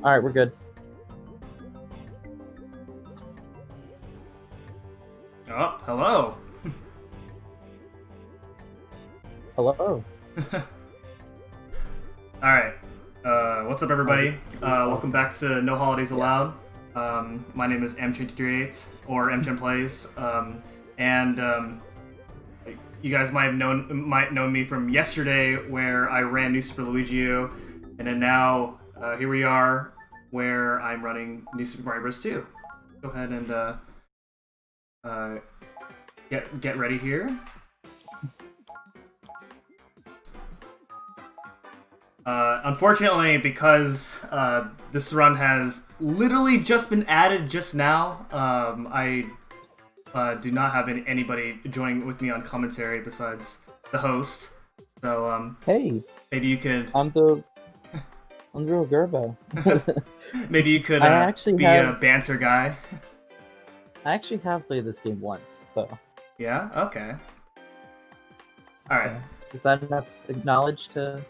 Alright, we're good. Oh, hello. Hello. Alright. What's up, everybody? Welcome back to No Holidays Allowed. My name is M238, or MChem Plays. You guys might know me from yesterday, where I ran New Super Luigi U, and then now here we are, where I'm running New Super Mario Bros. 2. Go ahead and get ready here. Unfortunately, because this run has literally just been added just now, I do not have anybody joining with me on commentary besides the host. So, hey, maybe you could. I'm the real Gerbo. Maybe you could be a banter guy. I actually have played this game once, so. Yeah. Okay. All right. So, is that enough knowledge to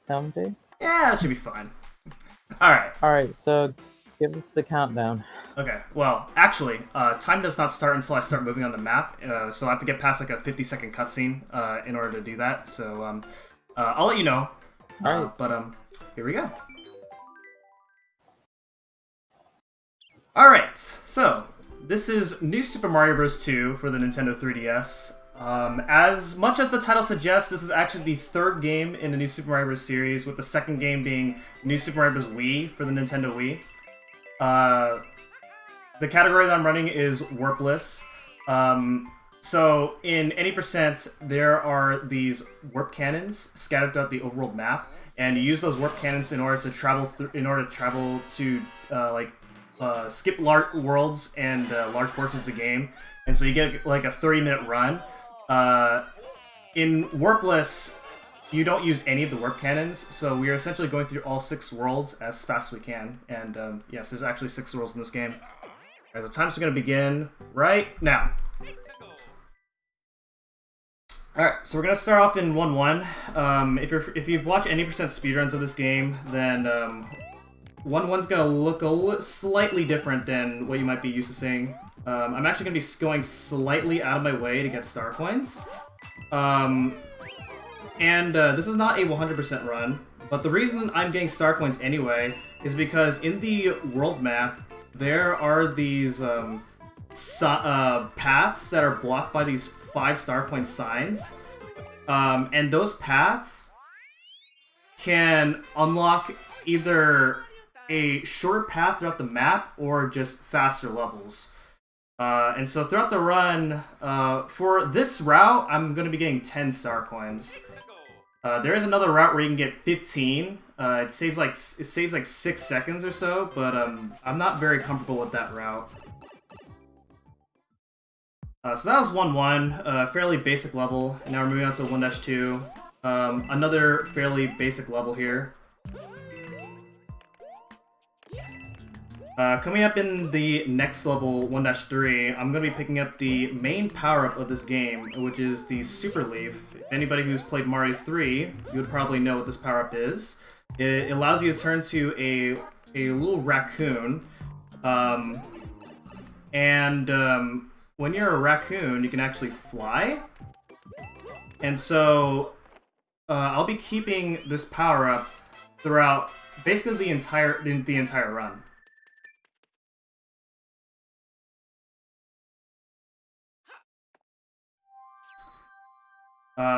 commentate? Yeah, that should be fine. All right. All right. So, give us the countdown. Okay, well, actually, time does not start until I start moving on the map, so I have to get past like a 50-second cutscene in order to do that, so I'll let you know. Alright. But here we go. Alright, so this is New Super Mario Bros. 2 for the Nintendo 3DS. As much as the title suggests, this is actually the third game in the New Super Mario Bros. Series, with the second game being New Super Mario Bros. Wii for the Nintendo Wii. The category that I'm running is warpless. So in any percent, there are these warp cannons scattered throughout the overworld map, and you use those warp cannons in order to travel skip large worlds and large portions of the game. And so you get like a 30-minute run. In warpless, you don't use any of the warp cannons, so we are essentially going through all 6 worlds as fast as we can. And yes, there's actually 6 worlds in this game. Alright, the time's going to begin right now. Alright, so we're going to start off in 1-1. If you've watched any percent speedruns of this game, then 1-1's going to look slightly different than what you might be used to seeing. I'm actually going to be going slightly out of my way to get star coins. This is not a 100% run, but the reason I'm getting star coins anyway is because in the world map, there are these paths that are blocked by these 5 star coin signs, and those paths can unlock either a shorter path throughout the map or just faster levels. And so throughout the run, for this route, I'm going to be getting 10 star coins. There is another route where you can get 15. It saves like 6 seconds or so, but I'm not very comfortable with that route. So that was 1-1, fairly basic level. And now we're moving on to 1-2. Another fairly basic level here. Coming up in the next level, 1-3, I'm going to be picking up the main power-up of this game, which is the Super Leaf. If anybody who's played Mario 3, you would probably know what this power-up is. It allows you to turn to a little raccoon, when you're a raccoon, you can actually fly. And so, I'll be keeping this power-up throughout basically the entire run.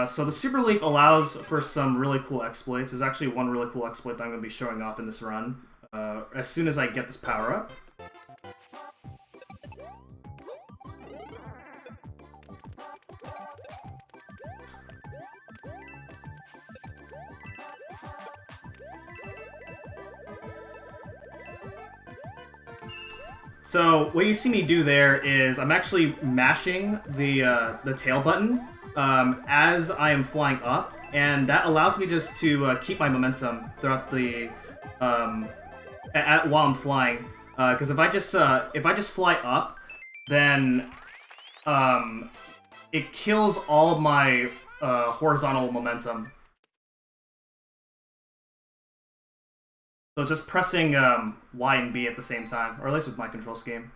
So the Super Leaf allows for some really cool exploits. There's actually one really cool exploit that I'm going to be showing off in this run, as soon as I get this power-up. So what you see me do there is I'm actually mashing the tail button as I am flying up, and that allows me just to keep my momentum throughout the while I'm flying. Because if I just fly up, then it kills all of my horizontal momentum. So just pressing Y and B at the same time, or at least with my control scheme.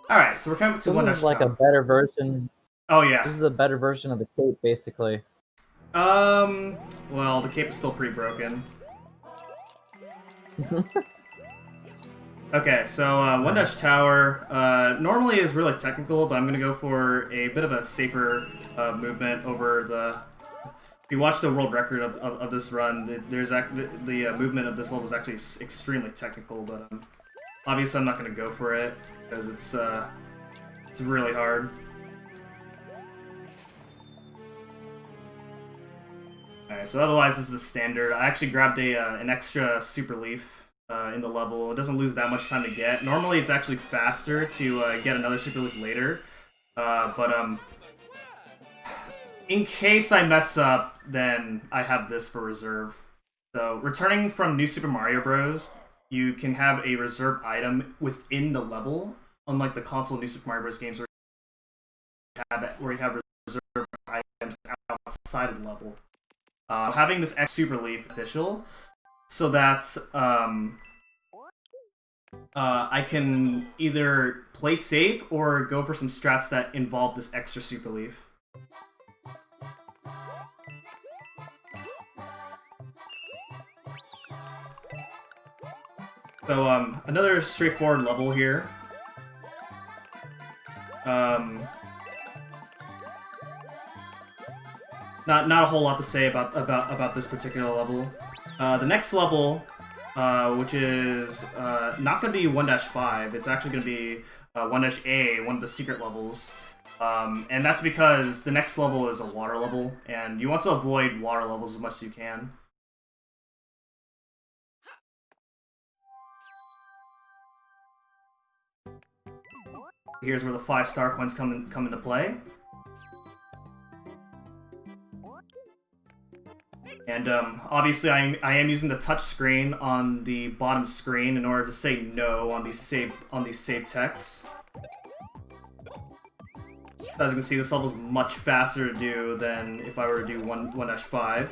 Alright, so we're coming up to one. This is like a better version. Oh yeah. This is a better version of the cape, basically. Well, the cape is still pretty broken. Okay, so One Dash Tower normally is really technical, but I'm gonna go for a bit of a safer movement over the. If you watch the world record of this run, the movement of this level is actually extremely technical, but obviously I'm not gonna go for it because it's really hard. Alright, so otherwise this is the standard. I actually grabbed an extra super leaf in the level. It doesn't lose that much time to get. Normally it's actually faster to get another super leaf later, but in case I mess up, then I have this for reserve. So returning from New Super Mario Bros., you can have a reserved item within the level, unlike the console New Super Mario Bros. Games where you have reserved items outside of the level. Having this X Super Leaf official, so that I can either play safe or go for some strats that involve this extra Super Leaf. So another straightforward level here. Not a whole lot to say about this particular level. The next level, which is not going to be 1-5, it's actually going to be 1-A, one of the secret levels. And that's because the next level is a water level, and you want to avoid water levels as much as you can. Here's where the 5-star coins come into play. And obviously I am using the touch screen on the bottom screen in order to say no on these save texts. As you can see, this level is much faster to do than if I were to do 1-5.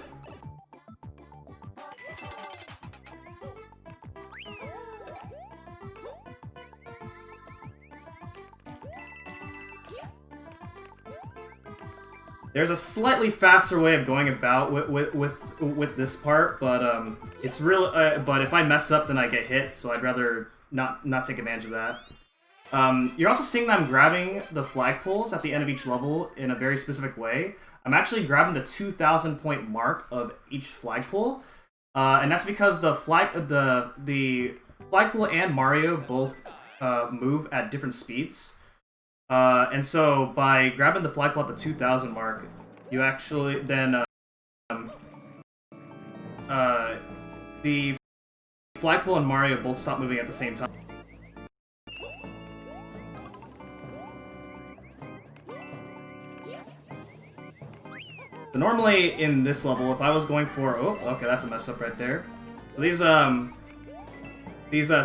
There's a slightly faster way of going about with this part, but it's real. But if I mess up, then I get hit, so I'd rather not take advantage of that. You're also seeing that I'm grabbing the flagpoles at the end of each level in a very specific way. I'm actually grabbing the 2,000 point mark of each flagpole, and that's because the flagpole and Mario both move at different speeds. And so by grabbing the flagpole at the 2,000 mark, you actually then the flagpole and Mario both stop moving at the same time. So normally in this level, if I was going for okay, that's a mess up right there. These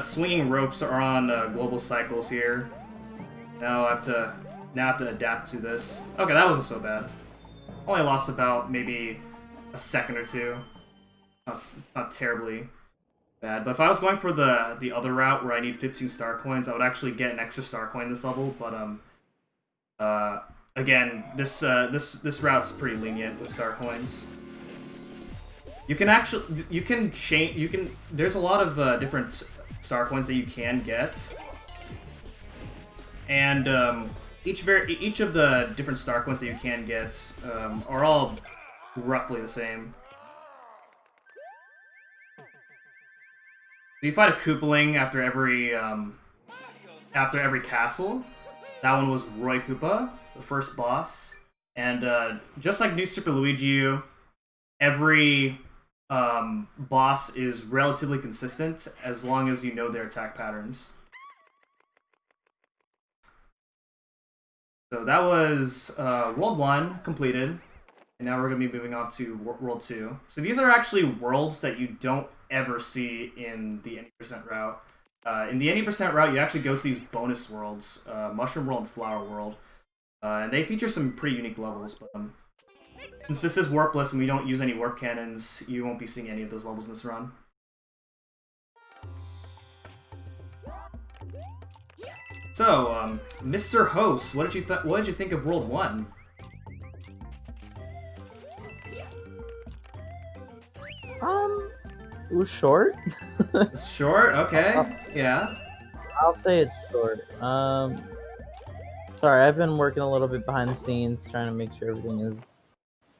swinging ropes are on global cycles here. Now I have to adapt to this. Okay, that wasn't so bad. Only lost about maybe a second or two. It's not terribly bad. But if I was going for the other route where I need 15 star coins, I would actually get an extra star coin this level. But again, this route's pretty lenient with star coins. There's a lot of different star coins that you can get. And each of the different star coins that you can get are all roughly the same. So you fight a Koopaling after every castle. That one was Roy Koopa, the first boss. And just like New Super Luigi U, every boss is relatively consistent as long as you know their attack patterns. So that was World 1 completed, and now we're going to be moving on to World 2. So these are actually worlds that you don't ever see in the 80% route. In the 80% route, you actually go to these bonus worlds, Mushroom World and Flower World, and they feature some pretty unique levels. But Since this is warpless and we don't use any warp cannons, you won't be seeing any of those levels in this run. So, Mr. Host, what did you think of World 1? It was short. Short? Okay. Yeah. I'll say it's short. Sorry, I've been working a little bit behind the scenes, trying to make sure everything is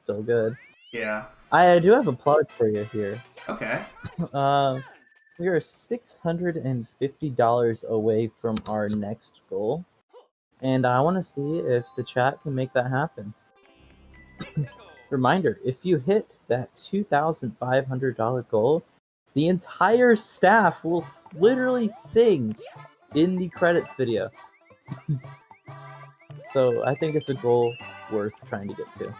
still good. Yeah. I do have a plug for you here. Okay. We are $650 away from our next goal, and I want to see if the chat can make that happen. Reminder, if you hit that $2,500 goal, the entire staff will literally sing in the credits video. So I think it's a goal worth trying to get to.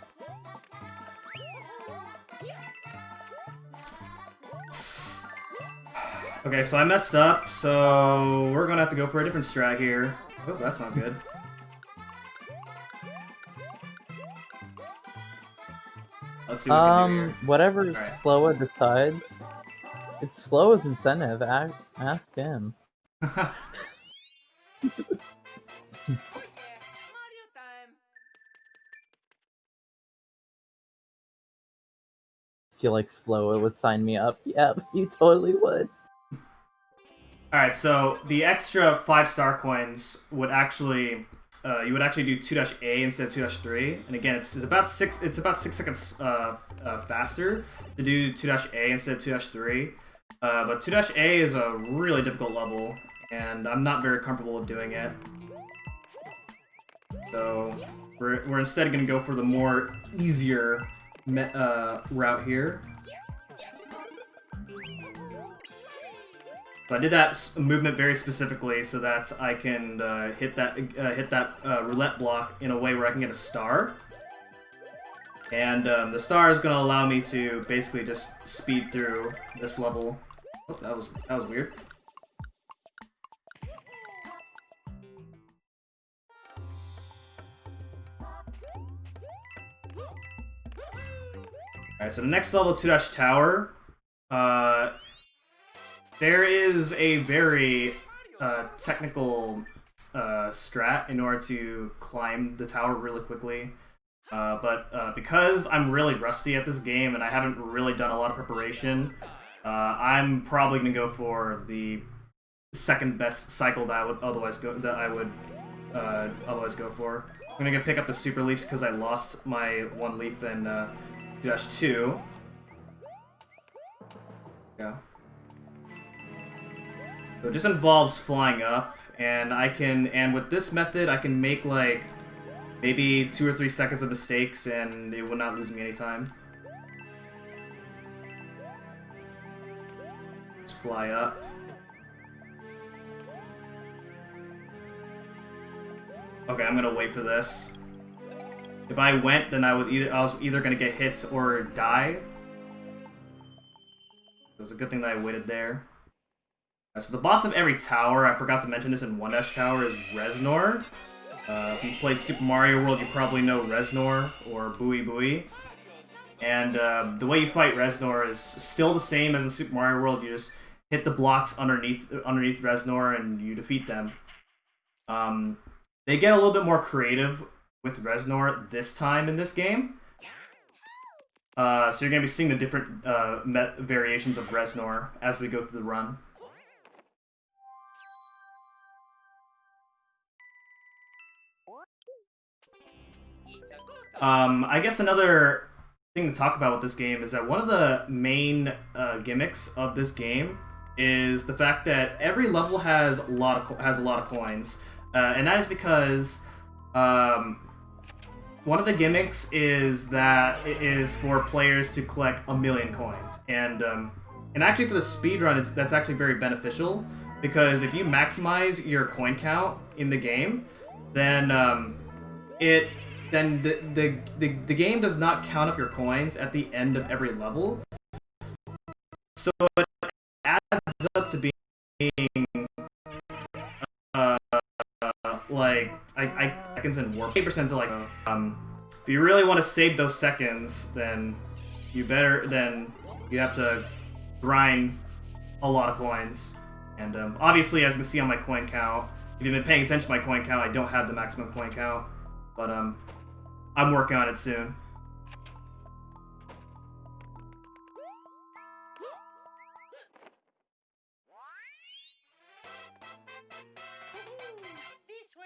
Okay, so I messed up, so we're gonna have to go for a different strat here. Oh, that's not good. Let's see what we can do here. Whatever Right. Sloa decides, it's Sloa's incentive. Ask him. I feel like Sloa would sign me up. Yeah, you totally would. Alright, so the extra 5-star coins would actually you would actually do 2-A instead of 2-3, and again it's about 6 seconds faster to do 2-A instead of 2-3. But 2-A is a really difficult level, and I'm not very comfortable with doing it. So we're instead going to go for the more easier route here. So I did that movement very specifically so that I can hit that roulette block in a way where I can get a star. And the star is going to allow me to basically just speed through this level. Oh, that was weird. Alright, so the next level, 2-Tower. There is a very technical strat in order to climb the tower really quickly. But because I'm really rusty at this game and I haven't really done a lot of preparation, I'm probably going to go for the second best cycle that I would otherwise go for. I'm going to pick up the super leaves because I lost my one leaf in 2-2. Yeah. So it just involves flying up, and with this method I can make like maybe 2 or 3 seconds of mistakes and it will not lose me any time. Just fly up. Okay, I'm gonna wait for this. If I went, then I was either gonna get hit or die. It was a good thing that I waited there. So the boss of every tower, I forgot to mention this in 1-Tower, is Reznor. If you've played Super Mario World, you probably know Reznor, or Booey Booey. And the way you fight Reznor is still the same as in Super Mario World. You just hit the blocks underneath Reznor and you defeat them. They get a little bit more creative with Reznor this time in this game. So you're going to be seeing the different variations of Reznor as we go through the run. I guess another thing to talk about with this game is that one of the main gimmicks of this game is the fact that every level has a lot of coins, and that is because one of the gimmicks is that it is for players to collect 1,000,000 coins, and actually for the speedrun, that's actually very beneficial because if you maximize your coin count in the game, then the game does not count up your coins at the end of every level. So it adds up to being like I can send warp 8% to like if you really want to save those seconds, then you have to grind a lot of coins. And obviously, as you can see on my coin count, if you've been paying attention to my coin count, I don't have the maximum coin count, but I'm working on it soon.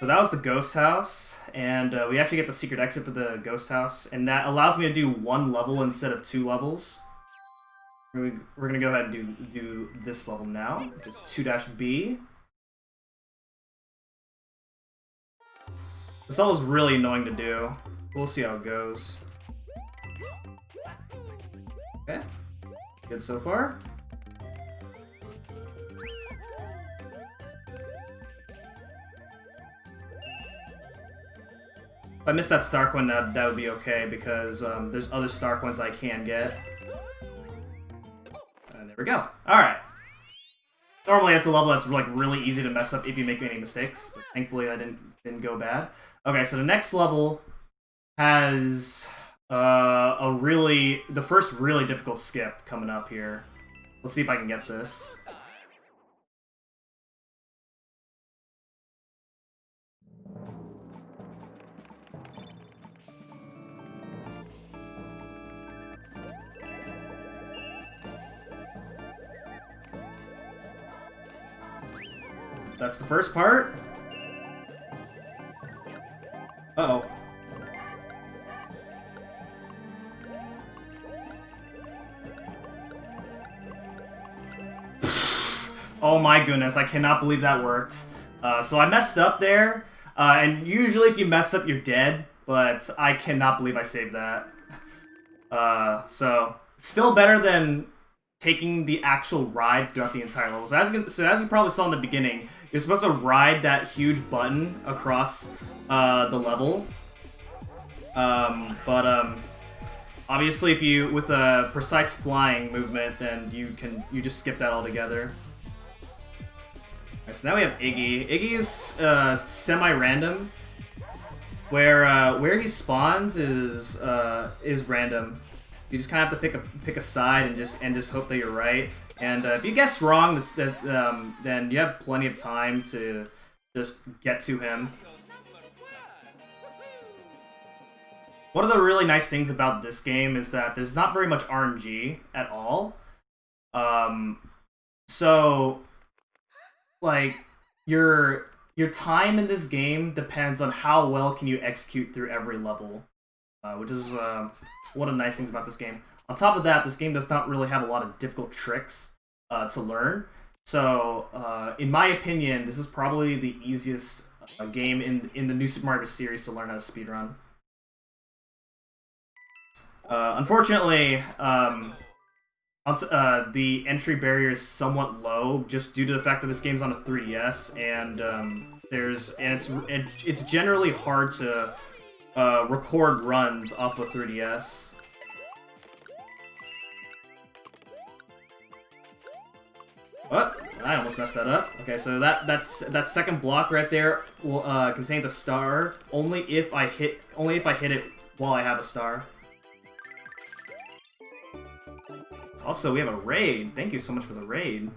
So that was the ghost house, and we actually get the secret exit for the ghost house, and that allows me to do 1 level instead of 2 levels. We're gonna go ahead and do this level now, which is 2-B. This level is really annoying to do. We'll see how it goes. Okay, good so far. If I miss that star coin, that would be okay, because there's other star coins I can get. And there we go. Alright. Normally it's a level that's like really easy to mess up if you make any mistakes, but thankfully I didn't go bad. Okay, so the next level has the first really difficult skip coming up here. Let's see if I can get this. That's the first part. Uh-oh. Oh my goodness, I cannot believe that worked. So I messed up there, and usually if you mess up, you're dead, but I cannot believe I saved that. So, still better than taking the actual ride throughout the entire level. So as you probably saw in the beginning, you're supposed to ride that huge button across the level. Obviously, if you with a precise flying movement, then you just skip that altogether. Alright, so now we have Iggy. Iggy is semi-random, where he spawns is random. You just kind of have to pick a side and just hope that you're right. And if you guess wrong, then you have plenty of time to just get to him. One of the really nice things about this game is that there's not very much RNG at all. So, like, your time in this game depends on how well can you execute through every level, which is one of the nice things about this game. On top of that, this game does not really have a lot of difficult tricks to learn. So, in my opinion, this is probably the easiest game in the new Super Mario series to learn how to speedrun. Unfortunately, the entry barrier is somewhat low, just due to the fact that this game's on a 3DS, and it's generally hard to record runs off a 3DS. What? I almost messed that up. Okay, so that second block right there will contains a star only if I hit it while I have a star. Also, we have a raid. Thank you so much for the raid.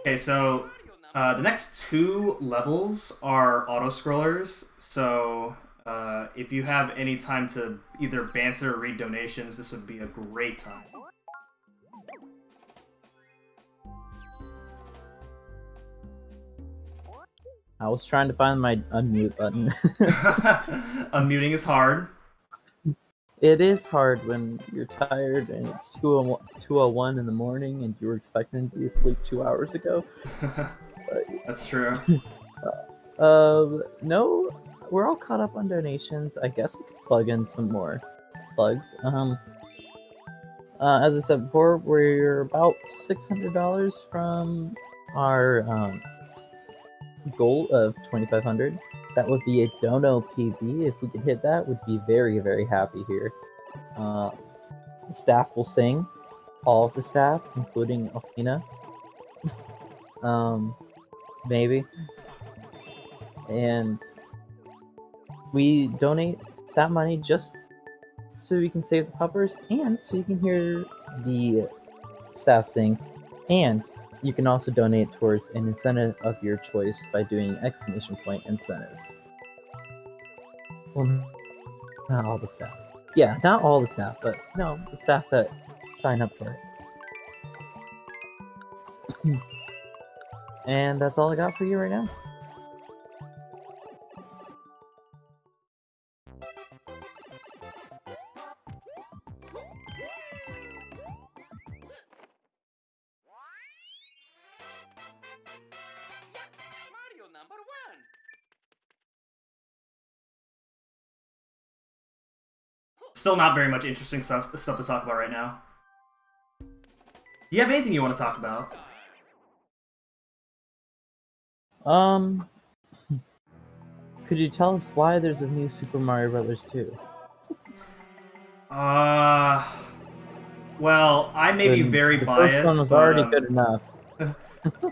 Okay, so the next 2 levels are auto-scrollers, so if you have any time to either banter or read donations, this would be a great time. I was trying to find my unmute button. Unmuting is hard. It is hard when you're tired and it's 2:01 in the morning and you were expecting to be asleep 2 hours ago. But, that's true. No, we're all caught up on donations. I guess I could plug in some more plugs. As I said before, we're about $600 from our goal of 2,500. That would be a dono PB. If we could hit that, we'd be very, very happy here. The staff will sing. All of the staff, including Alfina. maybe. And we donate that money just so we can save the puppers and so you can hear the staff sing. And you can also donate towards an incentive of your choice by doing exclamation point incentives. Well, not all the staff. Yeah, not all the staff, but no, the staff that sign up for it. And that's all I got for you right now. Still not very much interesting stuff to talk about right now. Do you have anything you want to talk about? Could you tell us why there's a new Super Mario Brothers 2? Well, I may be very biased. The first one was already good enough.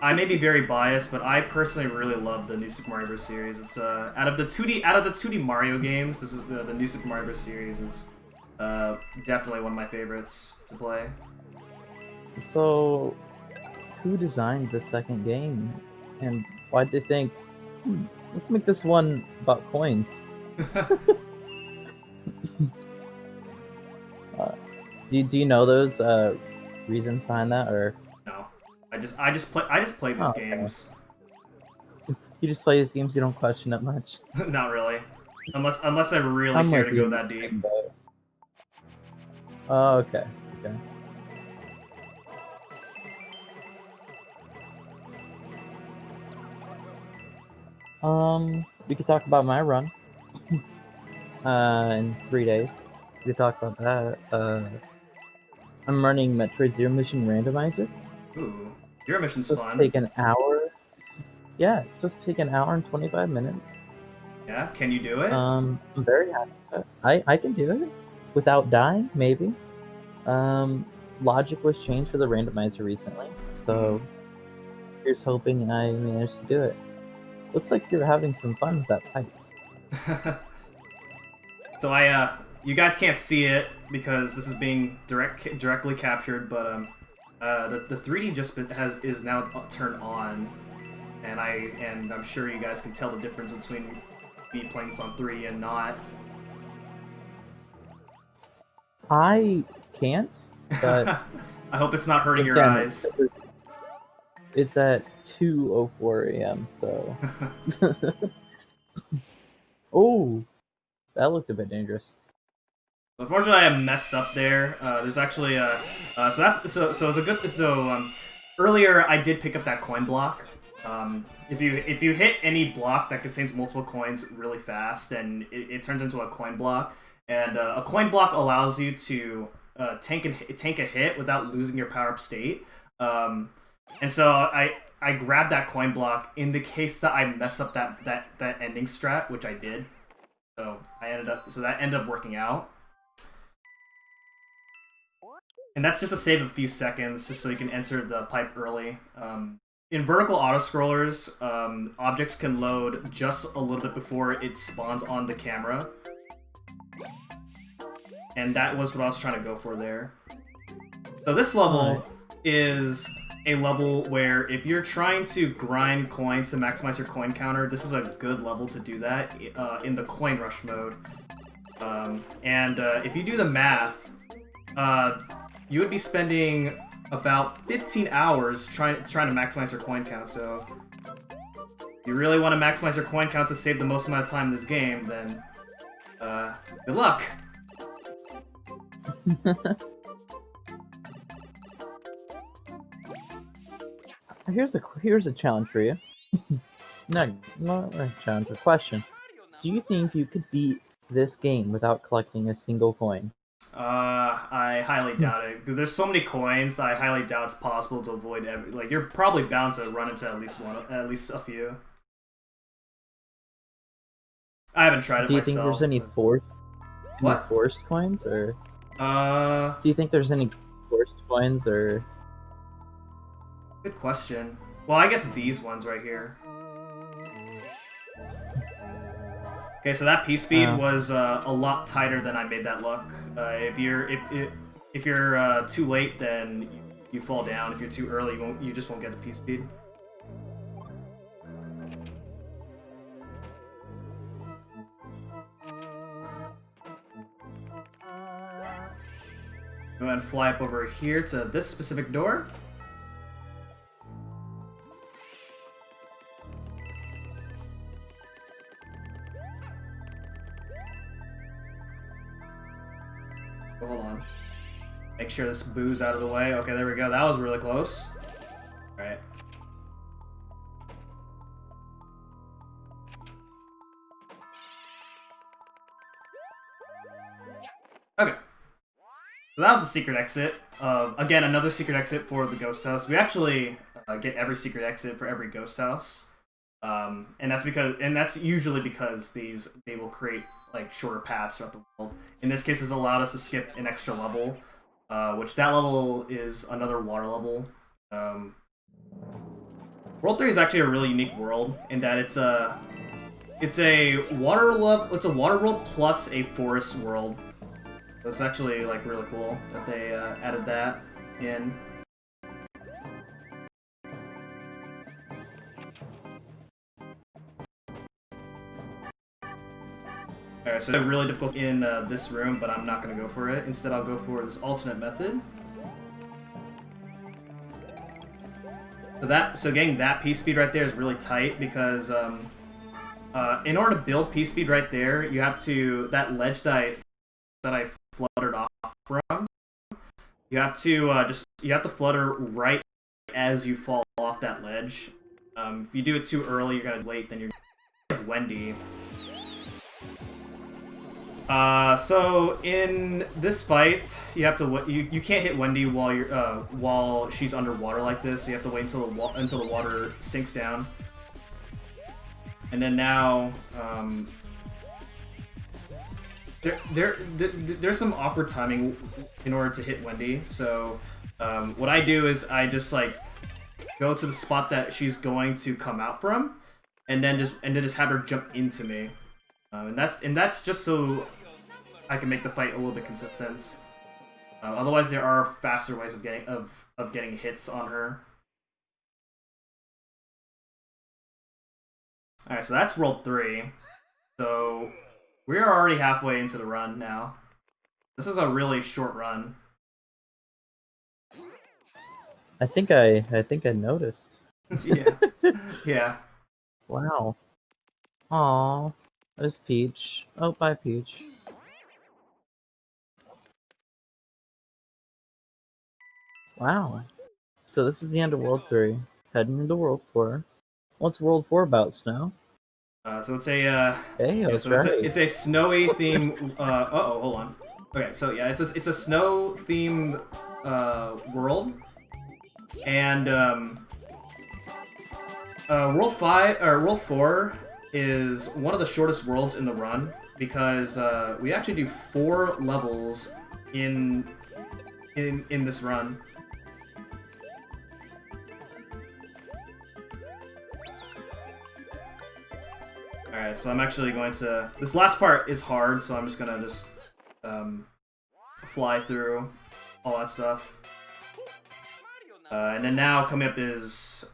I may be very biased, but I personally really love the new Super Mario Bros. Series. It's out of the 2D Mario games, this is the new Super Mario Bros. Series is definitely one of my favorites to play. So, who designed the second game, and why did they think, let's make this one about coins? Do you know those reasons behind that, or no? I just play these games. You just play these games. You don't question it much. Not really, unless I really care to go that deep. Oh, okay. We could talk about my run. In 3 days. We could talk about that. I'm running Metroid Zero Mission Randomizer. Ooh, Zero Mission's supposed fun. To take an hour. Yeah, it's supposed to take an hour and 25 minutes. Yeah, can you do it? I'm very happy with it. I can do it without dying, maybe. Logic was changed for the randomizer recently, so here's hoping I manage to do it. Looks like you're having some fun with that pipe. So you guys can't see it because this is being directly captured, but the 3D just is now turned on, and I'm sure you guys can tell the difference between me playing this on 3D and not. I can't, but I hope it's not hurting your eyes. It's at 2:04 a.m. So. Oh, that looked a bit dangerous. So unfortunately, I messed up there. There's actually earlier I did pick up that coin block. If you hit any block that contains multiple coins really fast, then it turns into a coin block. And a coin block allows you to tank a hit without losing your power up state. And so I grabbed that coin block in the case that I mess up that ending strat, which I did. So that ended up working out. And that's just to save a few seconds, just so you can enter the pipe early. In vertical auto-scrollers, objects can load just a little bit before it spawns on the camera. And that was what I was trying to go for there. So this level is a level where if you're trying to grind coins to maximize your coin counter, this is a good level to do that in the coin rush mode. If you do the math, you would be spending about 15 hours trying to maximize your coin count. So if you really want to maximize your coin count to save the most amount of time in this game, then good luck. Here's a challenge for you. Not a challenge, a question. Do you think you could beat this game without collecting a single coin? I highly doubt it. There's so many coins that I highly doubt it's possible to avoid you're probably bound to run into at least a few. I haven't tried it myself. Do you think there's any forced coins, or? Do you think there's any forced coins, or? Good question. Well, I guess these ones right here. Okay, so that P speed was a lot tighter than I made that look. If you're too late, then you fall down. If you're too early, you just won't get the P speed. Go ahead and fly up over here to this specific door. Oh, hold on. Make sure this boo's out of the way. Okay, there we go. That was really close. Alright. Okay. So that was the secret exit. Again, another secret exit for the ghost house. We actually get every secret exit for every ghost house, and that's usually because they will create like shorter paths throughout the world. In this case, it's allowed us to skip an extra level, which that level is another water level. World 3 is actually a really unique world in that it's a water world plus a forest world. So it's actually like really cool that they added that in. Alright, so it's really difficult in this room, but I'm not going to go for it. Instead, I'll go for this alternate method. So getting that P speed right there is really tight because in order to build P speed right there, you have to that ledge that I fluttered off from. You have to flutter right as you fall off that ledge. If you do it too early, you're gonna wait. Then you're like Wendy. So in this fight, you have to you can't hit Wendy while she's underwater like this. So you have to wait until the water sinks down. And then now, there's some awkward timing in order to hit Wendy. So what I do is I just like go to the spot that she's going to come out from, and then just have her jump into me. And that's just so I can make the fight a little bit consistent. Otherwise, there are faster ways of getting hits on her. All right, so that's World 3. So we're already halfway into the run now. This is a really short run. I think I noticed. Yeah. Yeah. Wow. Aw. There's Peach. Oh, bye, Peach. Wow. So this is the end of World 3. Heading into World 4. What's World 4 about, Snow? So it's a Hey, yeah, so it's a snowy theme. Hold on. Okay, so yeah, it's a snow theme world, and World 4 is one of the shortest worlds in the run because we actually do 4 levels in this run. Alright, so I'm actually going to... This last part is hard, so I'm just gonna fly through all that stuff. And then now coming up is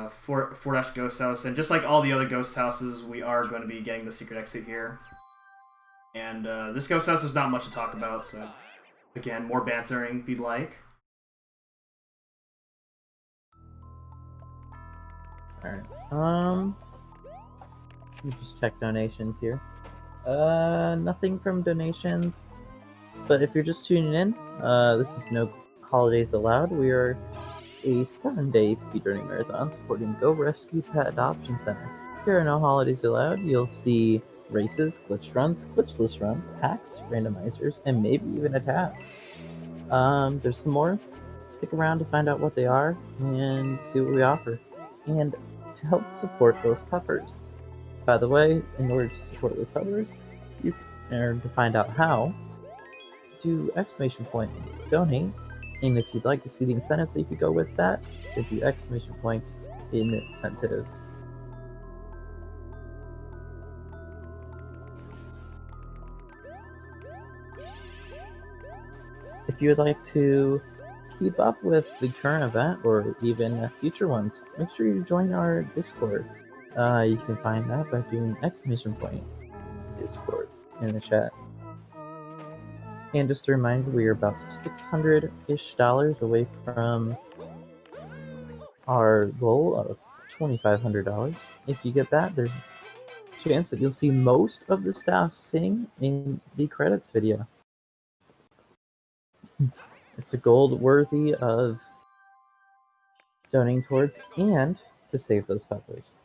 Fort Ghost House, and just like all the other ghost houses, we are going to be getting the secret exit here. And this ghost house is not much to talk about, so again, more bantering if you'd like. Alright, let me just check donations here. Nothing from donations. But if you're just tuning in, this is no holidays allowed. We are a 7-day speedrunning marathon supporting Go Rescue Pet Adoption Center. There are no holidays allowed. You'll see races, glitch runs, glitchless runs, hacks, randomizers, and maybe even a task. There's some more. Stick around to find out what they are and see what we offer. And to help support those puppers. By the way, in order to support those puppers, or to find out how, do ! Donate. And if you'd like to see the incentives that you could go with that, if you ! incentives. If you would like to keep up with the current event or even future ones, make sure you join our Discord. You can find that by doing !Discord in the chat. And just a reminder, we are about $600-ish away from our goal of $2,500. If you get that, there's a chance that you'll see most of the staff sing in the credits video. It's a goal worthy of donating towards and to save those feathers.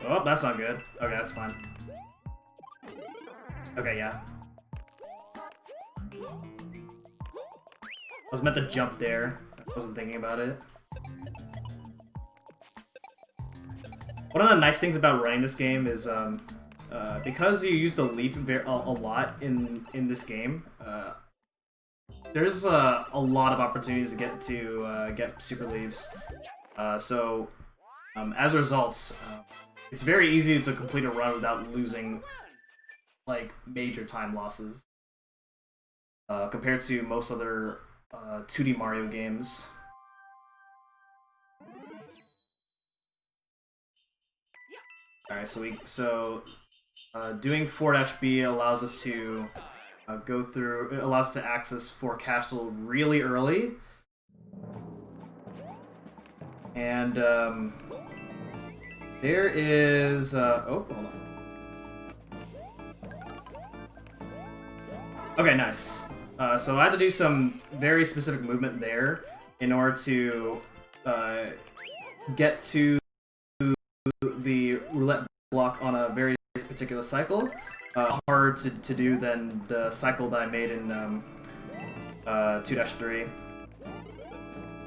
Oh, that's not good. Okay, that's fine. Okay, yeah. I was meant to jump there. I wasn't thinking about it. One of the nice things about running this game is, because you use the leaf a lot in this game, there's a lot of opportunities to get super leaves. So, as a result, it's very easy to complete a run without losing, like, major time losses. Compared to most other 2D Mario games. Alright, so doing 4-B allows us to go through, it allows us to access 4 Castle really early. And there is oh, hold on. Okay, nice. So I had to do some very specific movement there in order to get to the roulette block on a very particular cycle. Harder to do than the cycle that I made in 2-3.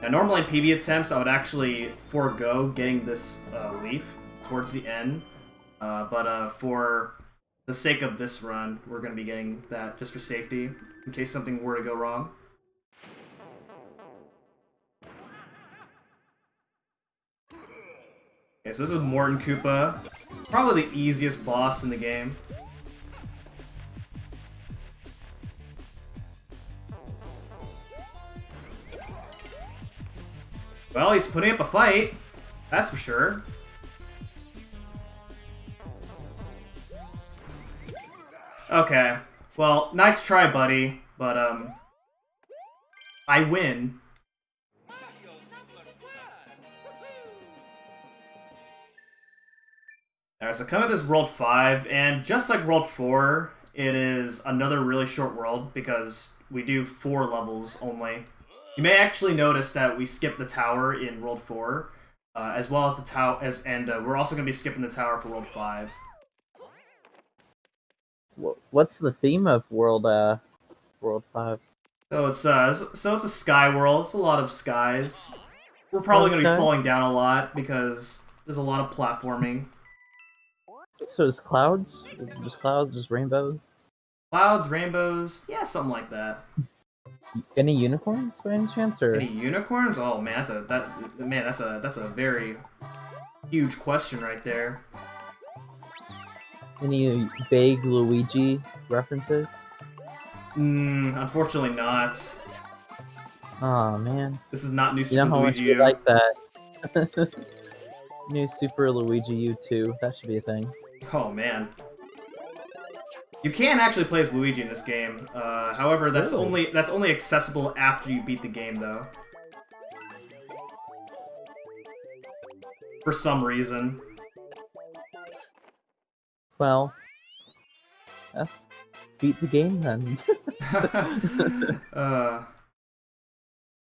Now, normally in PB attempts, I would actually forego getting this leaf towards the end, but for the sake of this run, we're going to be getting that just for safety, in case something were to go wrong. Okay, so this is Morton Koopa, probably the easiest boss in the game. Well, he's putting up a fight, that's for sure. Okay, well, nice try, buddy, but, I win. Alright, so coming up is World 5, and just like World 4, it is another really short world, because we do 4 levels only. You may actually notice that we skip the tower in World 4, as well as the tower, and we're also going to be skipping the tower for World 5. What's the theme of World 5? So it's a sky world. It's a lot of skies. We're probably going to be falling down a lot because there's a lot of platforming. So it's clouds? Just clouds, just rainbows? Clouds, rainbows, yeah, something like that. Any unicorns by any chance, or any unicorns? Oh man, that's a very huge question right there. Any vague Luigi references? Unfortunately not. Oh man. This is not new Super You know how Luigi much you like that. New Super Luigi U 2. That should be a thing. Oh man. You can actually play as Luigi in this game. However, that's only accessible after you beat the game, though. For some reason. Well, beat the game then.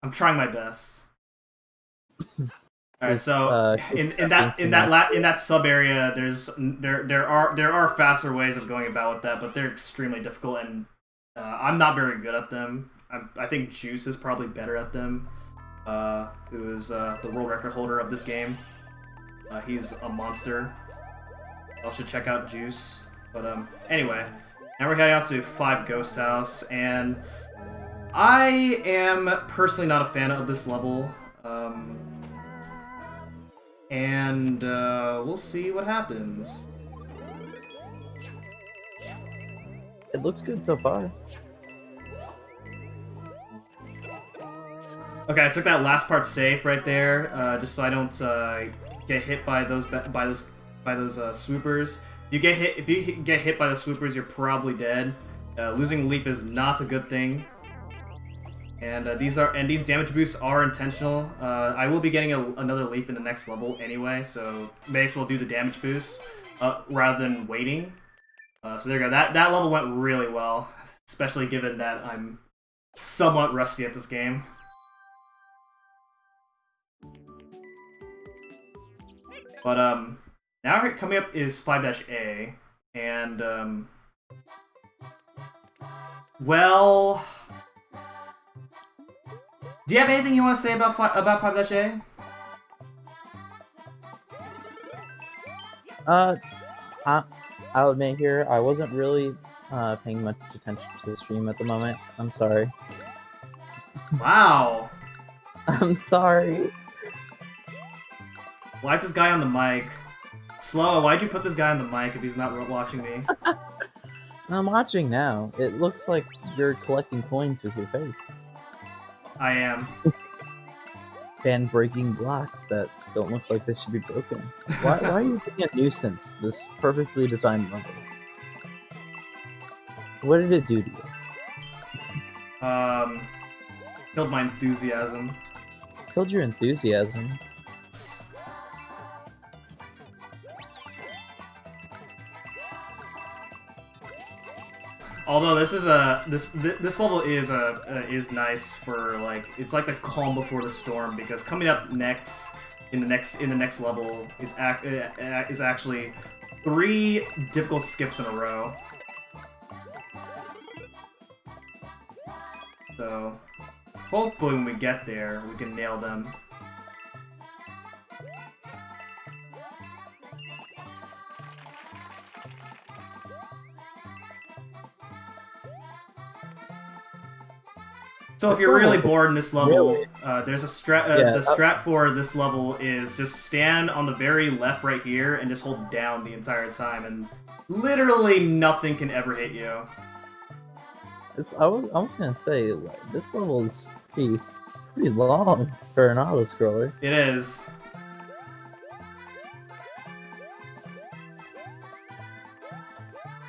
I'm trying my best. All right, so in that sub area, there are faster ways of going about with that, but they're extremely difficult, and I'm not very good at them. I think Juice is probably better at them. who is the world record holder of this game. He's a monster. Y'all should check out Juice. But anyway, now we're heading out to 5 Ghost House, and I am personally not a fan of this level. And we'll see what happens. It looks good so far. Okay, I took that last part safe right there, just so I don't get hit by those swoopers. If you get hit by the swoopers, you're probably dead. Losing leap is not a good thing. And these damage boosts are intentional. I will be getting another leap in the next level anyway, so may as well do the damage boost rather than waiting. So there you go. That level went really well, especially given that I'm somewhat rusty at this game. But now coming up is 5-A, and well, do you have anything you want to say about 5-A? I'll admit here, I wasn't really paying much attention to the stream at the moment. I'm sorry. Wow. I'm sorry. Why is this guy on the mic? Slow, why'd you put this guy on the mic if he's not watching me? I'm watching now. It looks like you're collecting coins with your face. I am. And breaking blocks that don't look like they should be broken. Why are you being a nuisance, this perfectly designed level? What did it do to you? Killed my enthusiasm. Killed your enthusiasm? Although this is this level is nice for, like, it's like the calm before the storm, because coming up next in the next level is actually 3 difficult skips in a row. So hopefully when we get there we can nail them. So if you're really bored in this level, there's a strat. The strat for this level is just stand on the very left right here and just hold down the entire time, and literally nothing can ever hit you. I was gonna say, like, this level is pretty long for an auto scroller. It is.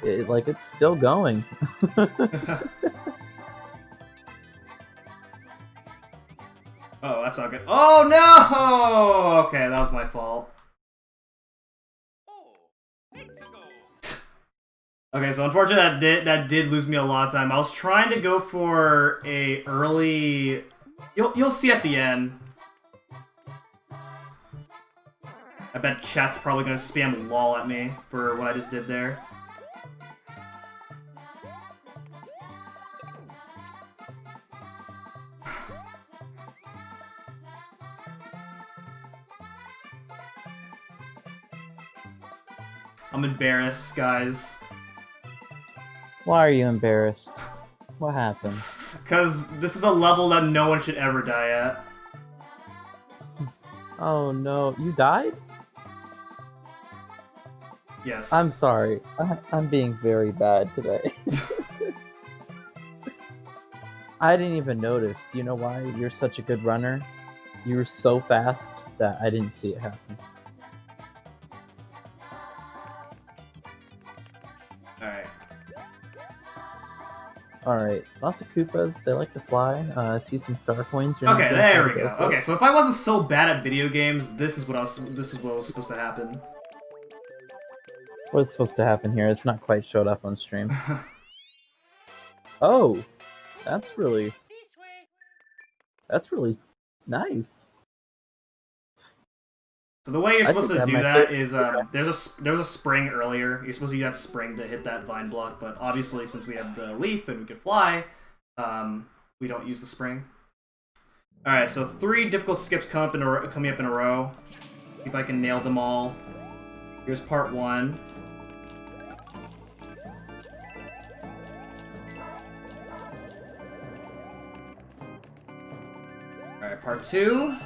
It's still going. Oh, that's not good. Oh no! Okay, that was my fault. Okay, so unfortunately that did lose me a lot of time. I was trying to go for a early. You'll see at the end. I bet chat's probably gonna spam lol at me for what I just did there. I'm embarrassed, guys. Why are you embarrassed? What happened? Because this is a level that no one should ever die at. Oh no, you died? Yes. I'm sorry. I'm being very bad today. I didn't even notice. Do you know why? You're such a good runner. You were so fast that I didn't see it happen. Alright, lots of Koopas, they like to fly, see some star coins. Okay, there we go. Okay, so if I wasn't so bad at video games, this is what was supposed to happen. What's supposed to happen here? It's not quite showed up on stream. Oh! That's really nice. So the way you're supposed to do that is, there was a spring earlier. You're supposed to use that spring to hit that vine block, but obviously since we have the leaf and we can fly, we don't use the spring. All right, so 3 difficult skips coming up in a row. See if I can nail them all. Here's part 1. All right, part 2.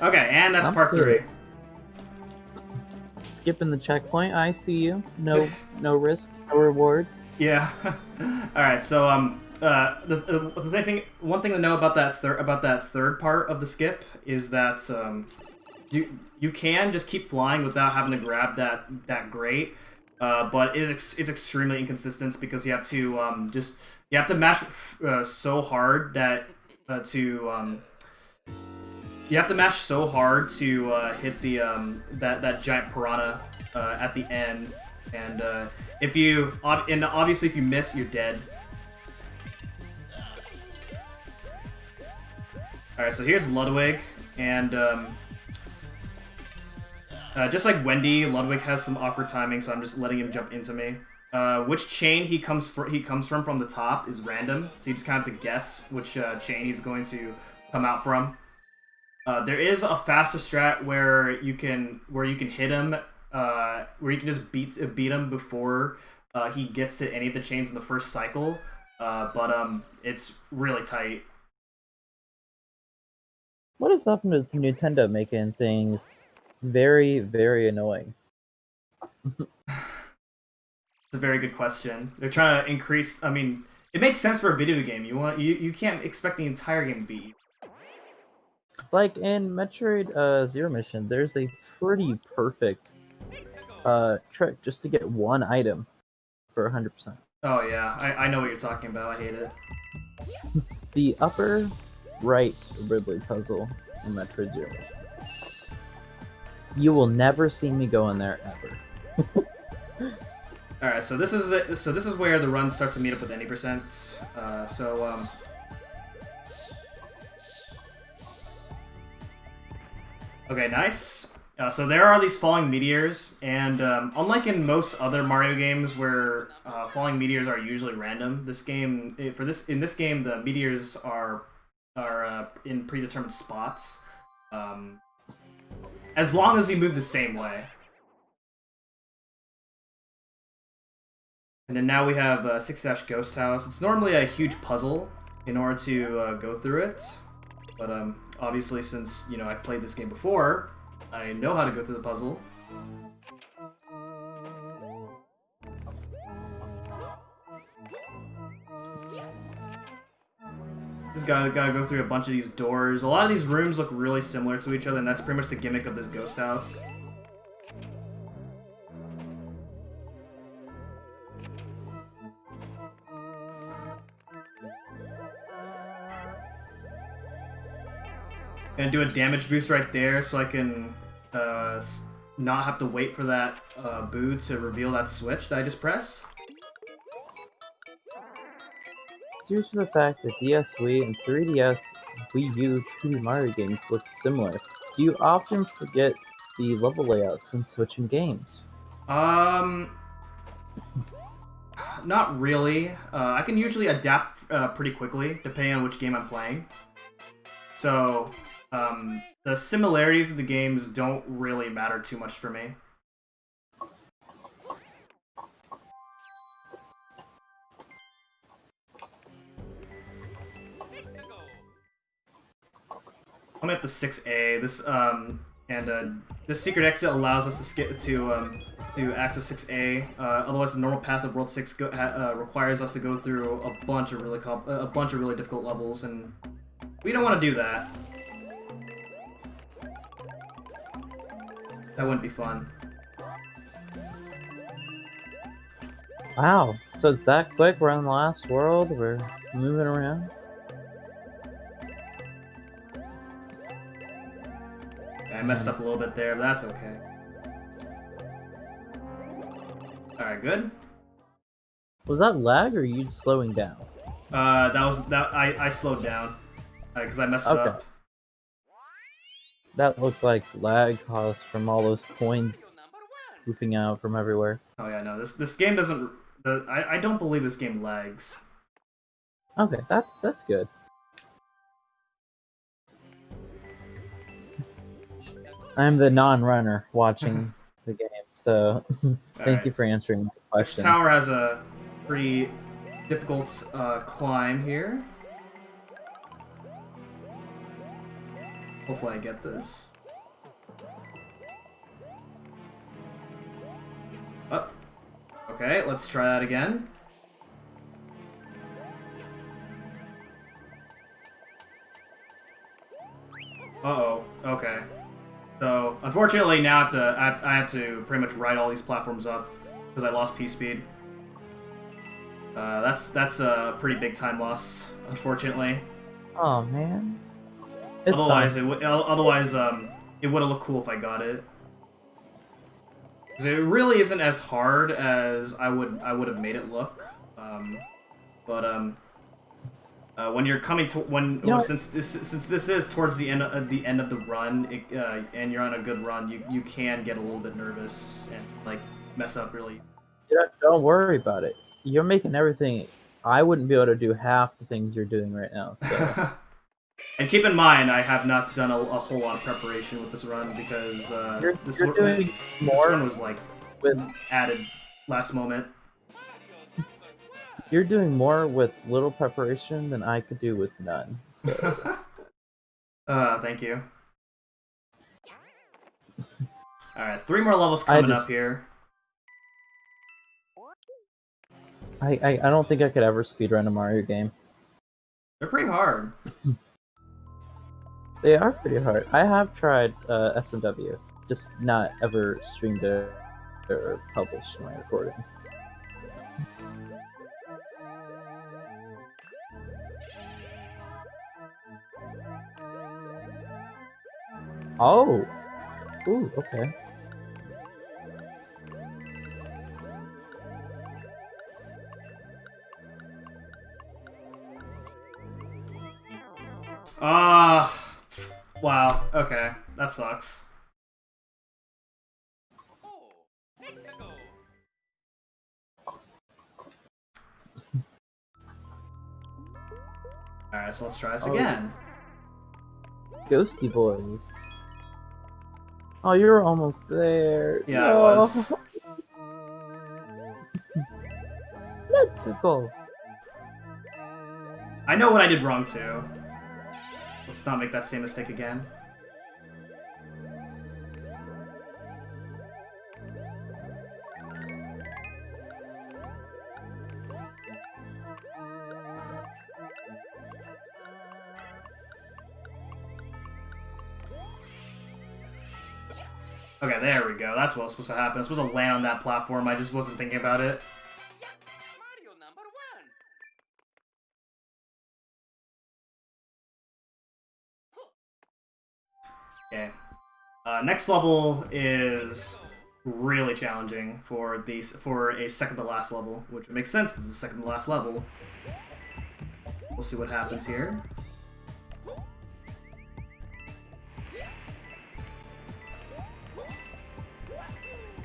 Okay, and that's part 3. Skipping the checkpoint. I see you. No, no risk, no reward. Yeah. All right. So one thing to know about that third part of the skip is that you can just keep flying without having to grab that grate, but it's extremely inconsistent because you have to mash so hard that you have to mash so hard to hit the that giant piranha at the end, and obviously if you miss, you're dead. All right, so here's Ludwig, and just like Wendy, Ludwig has some awkward timing, so I'm just letting him jump into me. Which chain he comes from the top is random, so you just kind of have to guess which chain he's going to come out from. There is a faster strat where you can hit him, where you can just beat him before he gets to any of the chains in the first cycle, but it's really tight. What has happened with Nintendo making things very, very annoying? It's a very good question. They're trying to increase. I mean, it makes sense for a video game. You can't expect the entire game to be. Like in Metroid Zero Mission, there's a pretty perfect trick just to get one item for 100%. Oh yeah, I know what you're talking about. I hate it. The upper right Ridley puzzle in Metroid Zero Mission. You will never see me go in there ever. All right, so this is it. So this is where the run starts to meet up with any percent. Okay, nice. So there are these falling meteors, and unlike in most other Mario games where falling meteors are usually random, in this game the meteors are in predetermined spots, as long as you move the same way. And then now we have 6 Ghost House. It's normally a huge puzzle in order to go through it, but obviously since I've played this game before, I know how to go through the puzzle. Just gotta go through a bunch of these doors. A lot of these rooms look really similar to each other, and that's pretty much the gimmick of this ghost house. Gonna do a damage boost right there so I can not have to wait for that boo to reveal that switch that I just pressed. Due to the fact that DS Wii and 3DS Wii U 2D Mario games look similar, do you often forget the level layouts when switching games? Not really. I can usually adapt pretty quickly depending on which game I'm playing. So the similarities of the games don't really matter too much for me. I'm at the 6A. This secret exit allows us to skip to access 6A. Otherwise, the normal path of World 6 requires us to go through a bunch of really difficult levels, and we don't want to do that. That wouldn't be fun. Wow, so it's that quick? We're on the last world? We're moving around? I messed up a little bit there, but that's okay. Alright, good. Was that lag or are you slowing down? I slowed down because I messed it up. That looked like lag caused from all those coins poofing out from everywhere. Oh yeah, no, this game doesn't. I don't believe this game lags. Okay, that's good. I'm the non-runner watching the game, so thank you for answering my questions. This tower has a pretty difficult climb here. Hopefully I get this. Oh. Okay, let's try that again. Uh-oh. Okay. So, unfortunately, now I have to pretty much ride all these platforms up because I lost P-speed. That's a pretty big time loss, unfortunately. Oh man. It's Otherwise, fine. it would have looked cool if I got it. Because it really isn't as hard as I would have made it look. When you're coming to since this is towards the end of the run, and you're on a good run, you can get a little bit nervous and like mess up really. Don't worry about it. You're making everything. I wouldn't be able to do half the things you're doing right now. So. And keep in mind, I have not done a whole lot of preparation with this run because this run was like added last moment. You're doing more with little preparation than I could do with none. So. Thank you. Alright, 3 more levels coming up here. I don't think I could ever speedrun a Mario game. They're pretty hard. They are pretty hard. I have tried SMW, just not ever streamed it or published my recordings. Oh! Ooh, okay. Wow, okay. That sucks. Alright, so let's try this again. Ghosty boys. Oh, you're almost there. Yeah, no. I was. Let's go. I know what I did wrong too. Let's not make that same mistake again. Okay, there we go. That's what was supposed to happen. I was supposed to land on that platform. I just wasn't thinking about it. Okay. Next level is really challenging for a second to last level, which makes sense because it's the second to last level. We'll see what happens here.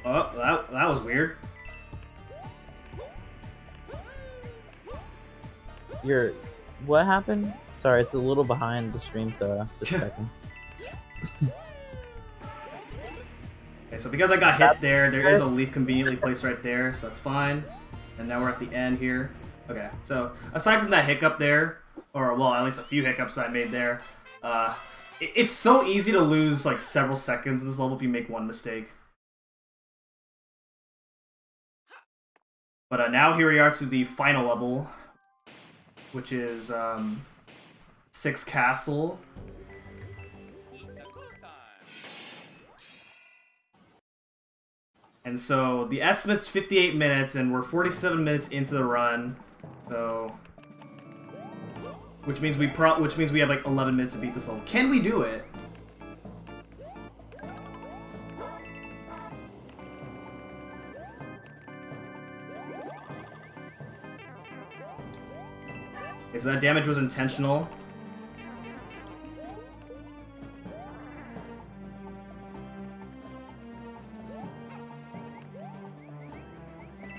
Oh, that was weird. What happened? Sorry, it's a little behind the stream, so just checking. Okay, so because I got hit there is a leaf conveniently placed right there, so that's fine. And now we're at the end here. Okay, so aside from that hiccup there, or well, at least a few hiccups that I made there, it's so easy to lose like several seconds in this level if you make one mistake. But now here we are to the final level, which is 6 Castle. And so the estimate's 58 minutes, and we're 47 minutes into the run. So, which means we have like 11 minutes to beat this level. Can we do it? Okay, so that damage was intentional.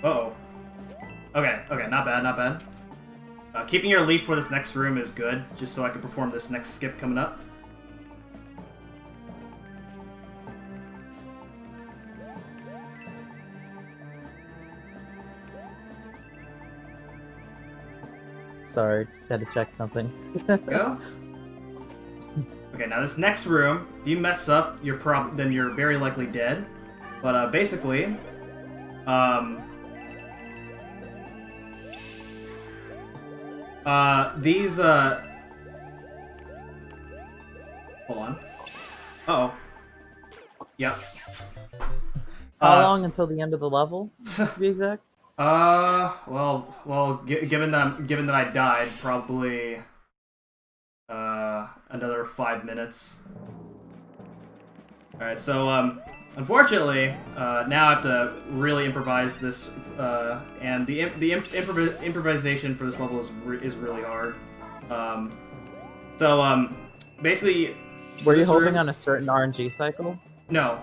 Uh-oh. Okay, not bad, not bad. Keeping your leaf for this next room is good, just so I can perform this next skip coming up. Sorry, just had to check something. Go. Okay, now this next room, if you mess up, then you're very likely dead. But basically, these hold on. Uh-oh. Yep. How long until the end of the level, to be exact? Well, given that I died, probably another 5 minutes. All right, so unfortunately, now I have to really improvise this, and the improvisation for this level is really hard. Basically, were you hoping on a certain RNG cycle? No.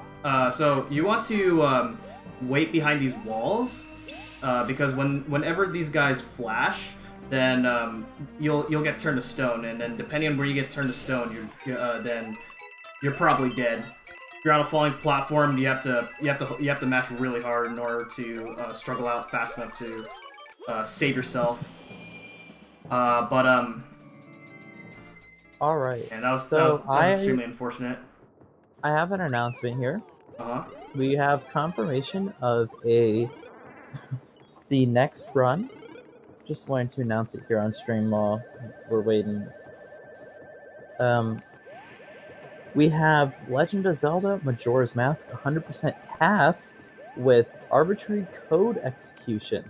So you want to wait behind these walls, because whenever these guys flash, then you'll get turned to stone, and then depending on where you get turned to stone, then you're probably dead. If you're on a falling platform, you have to mash really hard in order to struggle out fast enough to save yourself. All right. And that was extremely unfortunate. I have an announcement here. Uh-huh. We have confirmation of the next run. Just wanted to announce it here on stream while we're waiting. We have Legend of Zelda Majora's Mask 100% pass with arbitrary code execution.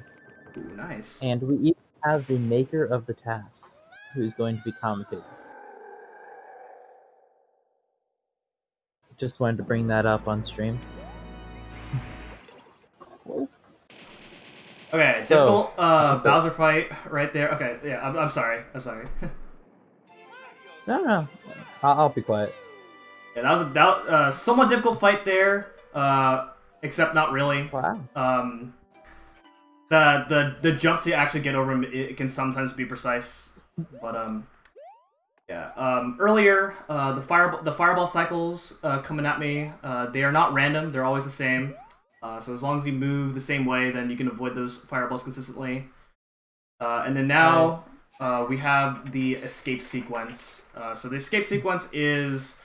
Ooh, nice. And we even have the maker of the tasks who's going to be commentating. Just wanted to bring that up on stream. Okay, so, difficult Bowser fight right there. Okay, yeah, I'm sorry. No. I'll be quiet. Yeah, that was about somewhat difficult fight there, except not really. Wow. The jump to actually get over him, it can sometimes be precise, but yeah. Earlier, the fireball cycles coming at me, they are not random. They're always the same. So as long as you move the same way, then you can avoid those fireballs consistently. And then now we have the escape sequence. So the escape sequence is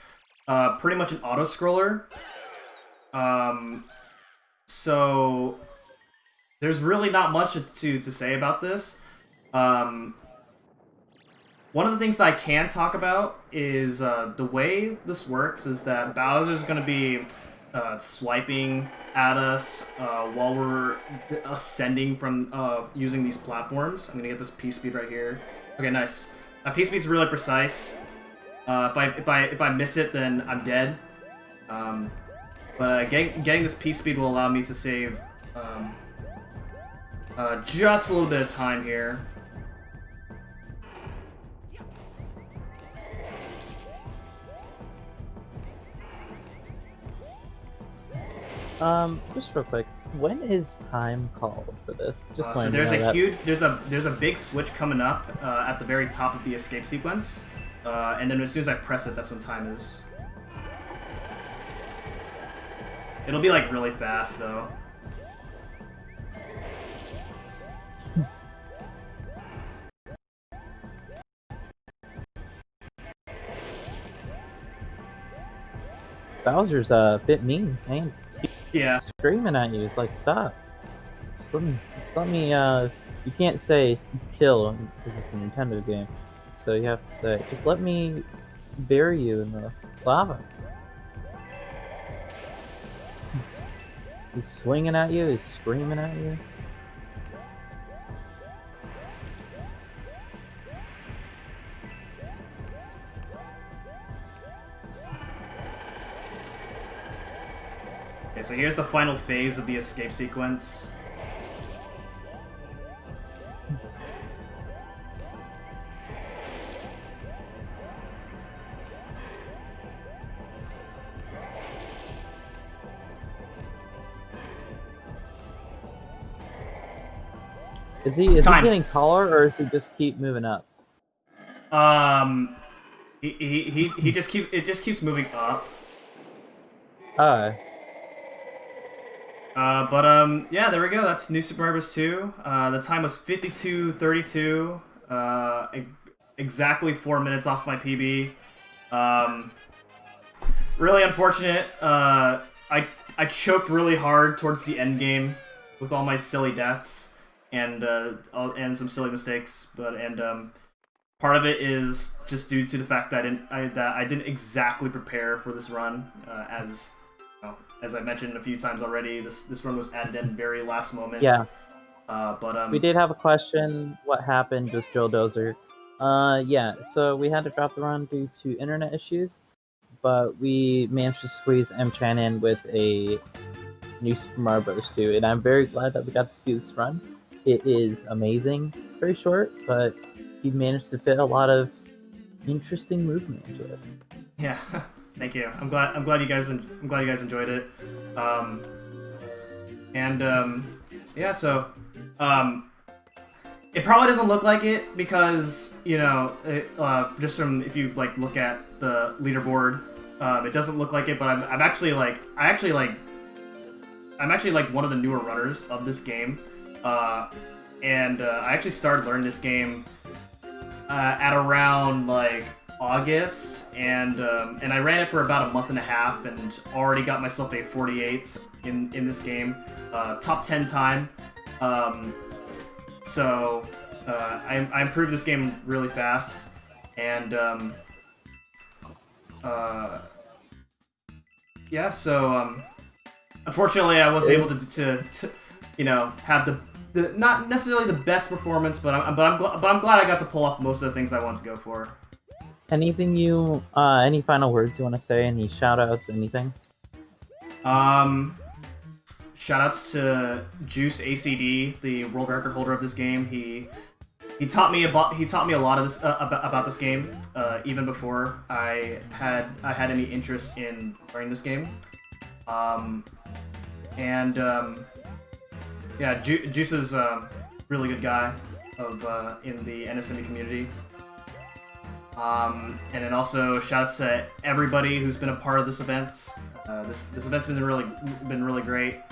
pretty much an auto-scroller. So there's really not much to say about this. One of the things that I can talk about is the way this works is that Bowser's going to be swiping at us while we're ascending from using these platforms. I'm going to get this P-speed right here. Okay, nice. That P-speed's really precise. If I miss it, then I'm dead. But getting this P-speed will allow me to save just a little bit of time here. Just real quick, when is time called for this? Just so there's a big switch coming up at the very top of the escape sequence, and then as soon as I press it, that's when time is. It'll be like really fast though. Bowser's a bit mean, man. Yeah. Screaming at you. It's like, stop. Just let me, you can't say kill because it's a Nintendo game. So you have to say, just let me bury you in the lava. He's swinging at you, he's screaming at you. Okay, so here's the final phase of the escape sequence. Is he Time. getting taller, or does he just keep moving up? He just keeps moving up. Yeah, there we go. That's New Super Mario Bros. 2. The time was 52:32. Exactly 4 minutes off my PB. Really unfortunate. I choked really hard towards the end game with all my silly deaths and some silly mistakes. Part of it is just due to the fact that I didn't exactly prepare for this run. As I mentioned a few times already, this run was added in very last moment. Yeah. But we did have a question. What happened with Drill Dozer? Yeah. So we had to drop the run due to internet issues, but we managed to squeeze M-Chan in with a New Super Mario Bros. 2, and I'm very glad that we got to see this run. It is amazing. It's very short, but he managed to fit a lot of interesting movement into it. Yeah. Thank you. I'm glad you guys enjoyed it. Yeah. So, it probably doesn't look like it because just from if you like look at the leaderboard, it doesn't look like it. But I'm actually like one of the newer runners of this game, and I actually started learning this game at around like August, and I ran it for about a month and a half, and already got myself a 48 in this game, top 10 time. So I improved this game really fast, and yeah. So unfortunately, I wasn't able to have the not necessarily the best performance, but I'm glad I got to pull off most of the things I wanted to go for. Anything any final words you want to say? Any shout-outs, anything? Shout-outs to Juice ACD, the world record holder of this game. He taught me a lot of this about this game, even before I had any interest in learning this game. Yeah, Juice is a really good guy in the NSME community. And then also shouts to everybody who's been a part of this event. This event's been really great.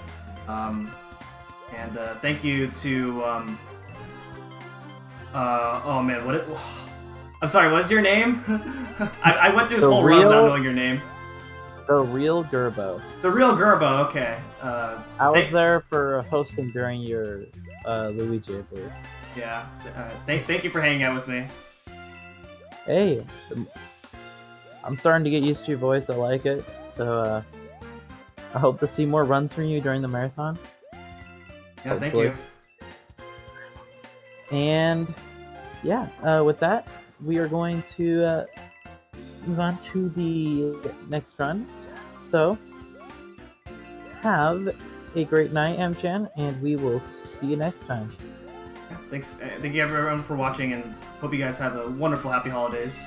Thank you to oh man, I'm sorry, what's your name? I went through this whole run without knowing your name. The Real Gerbo. The Real Gerbo, okay. I was there for hosting during your Luigi, I believe. Yeah. Thank you for hanging out with me. Hey, I'm starting to get used to your voice. I like it. So I hope to see more runs from you during the marathon. Yeah, thank you. And yeah, with that, we are going to move on to the next run. So have a great night, M-Chan, and we will see you next time. Thanks. Thank you everyone for watching, and hope you guys have a wonderful, happy holidays.